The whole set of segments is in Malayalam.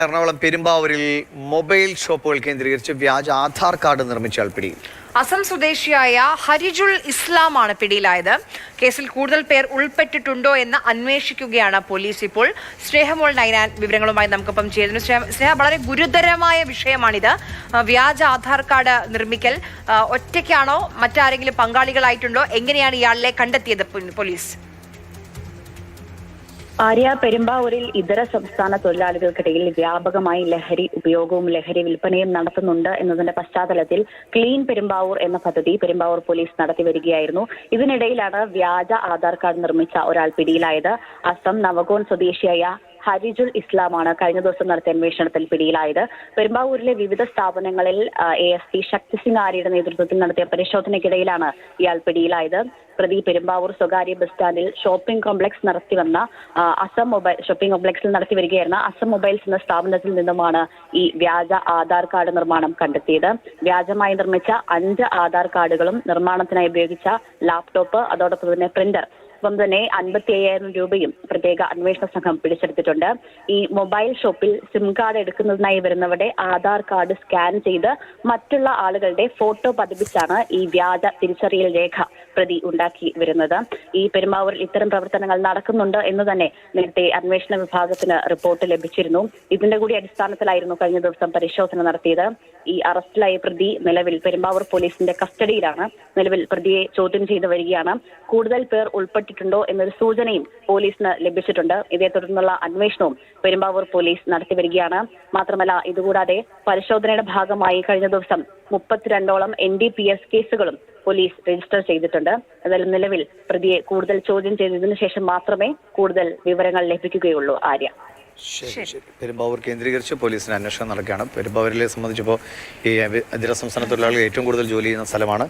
എറണാകുളം പെരുമ്പാവൂരിൽ മൊബൈൽ ഷോപ്പുകൾ കേന്ദ്രീകരിച്ച് വ്യാജ ആധാർ കാർഡ് നിർമ്മിച്ചയാൾ പിടിയിൽ. അസം സ്വദേശിയായ ഹരിജുൾ ഇസ്ലാമാണ് പിടിയിലായത്. കേസിൽ കൂടുതൽ പേർ ഉൾപ്പെട്ടിട്ടുണ്ടോ എന്ന് അന്വേഷിക്കുകയാണ് പോലീസ് ഇപ്പോൾ. സ്നേഹമോൾ നൈനാൻ വിവരങ്ങളുമായി നമുക്കൊപ്പം ചേരുന്നു. സ്നേഹ, വളരെ ഗുരുതരമായ വിഷയമാണിത്. വ്യാജ ആധാർ കാർഡ് നിർമ്മിക്കൽ ഒറ്റയ്ക്കാണോ, മറ്റാരെങ്കിലും പങ്കാളികളായിട്ടുണ്ടോ? എങ്ങനെയാണ് ഇയാളെ കണ്ടെത്തിയത് പോലീസ്? പെരുമ്പാവൂരിൽ ഇതര സംസ്ഥാന തൊഴിലാളികൾക്കിടയിൽ വ്യാപകമായി ലഹരി ഉപയോഗവും ലഹരി വിൽപ്പനയും നടത്തുന്നുണ്ട് എന്നതിന്റെ പശ്ചാത്തലത്തിൽ ക്ലീൻ പെരുമ്പാവൂർ എന്ന പദ്ധതി പെരുമ്പാവൂർ പോലീസ് നടത്തി വരികയായിരുന്നു. ഇതിനിടയിലാണ് വ്യാജ ആധാർ കാർഡ് നിർമ്മിച്ച ഒരാൾ പിടിയിലായത്. അസം നവഗോൺ സ്വദേശിയായ ഹരിജുൾ ഇസ്ലാമാണ് കഴിഞ്ഞ ദിവസം നടത്തിയ അന്വേഷണത്തിൽ പിടിയിലായത്. പെരുമ്പാവൂരിലെ വിവിധ സ്ഥാപനങ്ങളിൽ ASP ശക്തി സിംഗ് ആര്യയുടെ നേതൃത്വത്തിൽ നടത്തിയ പരിശോധനയ്ക്കിടയിലാണ് ഇയാൾ പിടിയിലായത്. പ്രതി പെരുമ്പാവൂർ സ്വകാര്യ ബസ് സ്റ്റാൻഡിൽ ഷോപ്പിംഗ് കോംപ്ലക്സ് നടത്തിവന്ന ഷോപ്പിംഗ് കോംപ്ലക്സിൽ നടത്തി വരികയായിരുന്ന അസം മൊബൈൽസ് എന്ന സ്ഥാപനത്തിൽ നിന്നുമാണ് ഈ വ്യാജ ആധാർ കാർഡ് നിർമ്മാണം കണ്ടെത്തിയത്. വ്യാജമായി നിർമ്മിച്ച 5 ആധാർ കാർഡുകളും നിർമ്മാണത്തിനായി ഉപയോഗിച്ച ലാപ്ടോപ്പ്, അതോടൊപ്പം തന്നെ പ്രിന്റർ, ഒപ്പം തന്നെ 55,000 രൂപയും പ്രത്യേക അന്വേഷണ സംഘം പിടിച്ചെടുത്തിട്ടുണ്ട്. ഈ മൊബൈൽ ഷോപ്പിൽ സിം കാർഡ് എടുക്കുന്നതിനായി വരുന്നവരുടെ ആധാർ കാർഡ് സ്കാൻ ചെയ്ത് മറ്റുള്ള ആളുകളുടെ ഫോട്ടോ പതിപ്പിച്ചാണ് ഈ വ്യാജ തിരിച്ചറിയൽ രേഖ പ്രതി ഉണ്ടാക്കി വരുന്നത്. ഈ പെരുമ്പാവൂരിൽ ഇത്തരം പ്രവർത്തനങ്ങൾ നടക്കുന്നുണ്ട് എന്ന് തന്നെ നേരത്തെ അന്വേഷണ വിഭാഗത്തിന് റിപ്പോർട്ട് ലഭിച്ചിരുന്നു. ഇതിന്റെ കൂടി അടിസ്ഥാനത്തിലായിരുന്നു കഴിഞ്ഞ ദിവസം പരിശോധന നടത്തിയത്. ഈ അറസ്റ്റിലായ പ്രതി നിലവിൽ പെരുമ്പാവൂർ പോലീസിന്റെ കസ്റ്റഡിയിലാണ്. നിലവിൽ പ്രതിയെ ചോദ്യം ചെയ്തു വരികയാണ്. കൂടുതൽ പേർ ഉൾപ്പെട്ടിട്ടുണ്ടോ എന്നൊരു സൂചനയും പോലീസിന് ലഭിച്ചിട്ടുണ്ട്. ഇതേ തുടർന്നുള്ള അന്വേഷണവും പെരുമ്പാവൂർ പോലീസ് നടത്തി വരികയാണ്. മാത്രമല്ല, ഇതുകൂടാതെ പരിശോധനയുടെ ഭാഗമായി കഴിഞ്ഞ ദിവസം 32ഓളം NDPS കേസുകളും പോലീസ് രജിസ്റ്റർ ചെയ്തിട്ടുണ്ട്. അതിൽ നിലവിൽ പ്രതിയെ കൂടുതൽ ചോദ്യം ചെയ്തതിനു ശേഷം മാത്രമേ കൂടുതൽ വിവരങ്ങൾ ലഭിക്കുകയുള്ളൂ. ശരി. പെരുമ്പാവൂർ കേന്ദ്രീകരിച്ച് പോലീസിന് അന്വേഷണം നടക്കുകയാണ്. പെരുമ്പാവൂരിലെ സംബന്ധിച്ചപ്പോൾ ഈ ഇതര സംസ്ഥാന തൊഴിലാളികൾ ഏറ്റവും കൂടുതൽ ജോലി ചെയ്യുന്ന സ്ഥലമാണ്.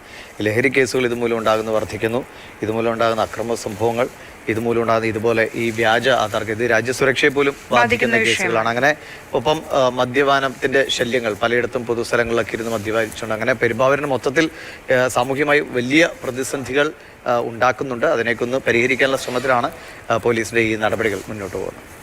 ലഹരി കേസുകൾ ഇതുമൂലം ഉണ്ടാകുന്ന വർദ്ധിക്കുന്നു. ഇതുമൂലം ഉണ്ടാകുന്ന അക്രമ സംഭവങ്ങൾ, ഇതുമൂലം ഉണ്ടാകുന്ന ഇതുപോലെ ഈ വ്യാജ ആധാർ ഇത് രാജ്യസുരക്ഷയെ പോലും ബാധിക്കുന്ന കേസുകളാണ്. അങ്ങനെ ഒപ്പം മദ്യപാനത്തിന്റെ ശല്യങ്ങൾ പലയിടത്തും പൊതുസ്ഥലങ്ങളിലൊക്കെ ഇരുന്ന് മദ്യപാനിച്ചുകൊണ്ട് അങ്ങനെ പെരുമ്പാവൂരിന് മൊത്തത്തിൽ സാമൂഹ്യമായി വലിയ പ്രതിസന്ധികൾ ഉണ്ടാക്കുന്നുണ്ട്. അതിനെയൊക്കെ ഒന്ന് പരിഹരിക്കാനുള്ള ശ്രമത്തിലാണ് പോലീസിന്റെ ഈ നടപടികൾ മുന്നോട്ട് പോകുന്നത്.